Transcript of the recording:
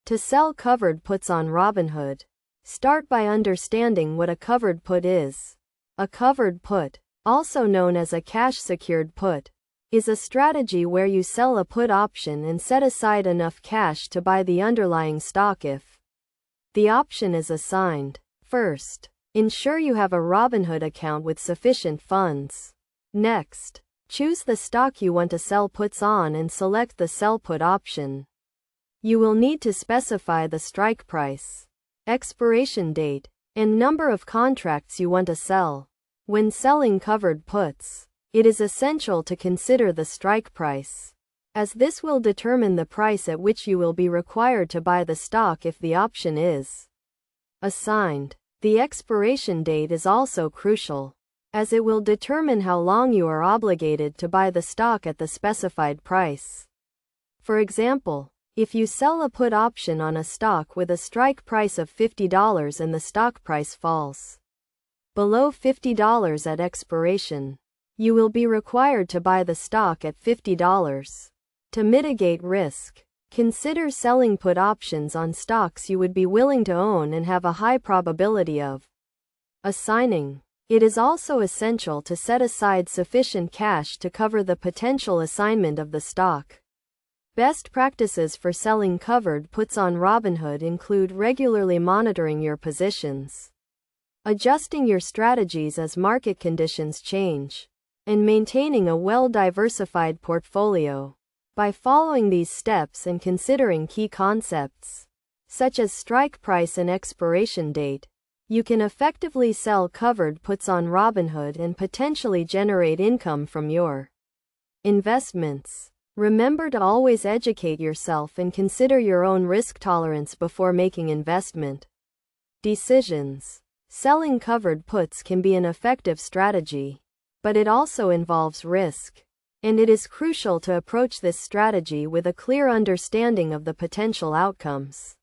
To sell covered puts on Robinhood. Start by understanding what a covered put is. A covered put, also known as a cash-secured put, is a strategy where you sell a put option and set aside enough cash to buy the underlying stock if the option is assigned. First, ensure you have a Robinhood account with sufficient funds. Next, choose the stock you want to sell puts on and select the sell put option. You will need to specify the strike price, expiration date, and number of contracts you want to sell. When selling covered puts, it is essential to consider the strike price, as this will determine the price at which you will be required to buy the stock if the option is assigned. The expiration date is also crucial, as it will determine how long you are obligated to buy the stock at the specified price. For example, if you sell a put option on a stock with a strike price of $50 and the stock price falls below $50 at expiration, you will be required to buy the stock at $50. To mitigate risk, consider selling put options on stocks you would be willing to own and have a high probability of assigning. It is also essential to set aside sufficient cash to cover the potential assignment of the stock. Best practices for selling covered puts on Robinhood include regularly monitoring your positions, adjusting your strategies as market conditions change, and maintaining a well-diversified portfolio. By following these steps and considering key concepts, such as strike price and expiration date, you can effectively sell covered puts on Robinhood and potentially generate income from your investments. Remember to always educate yourself and consider your own risk tolerance before making investment decisions. Selling covered puts can be an effective strategy, but it also involves risk, and it is crucial to approach this strategy with a clear understanding of the potential outcomes.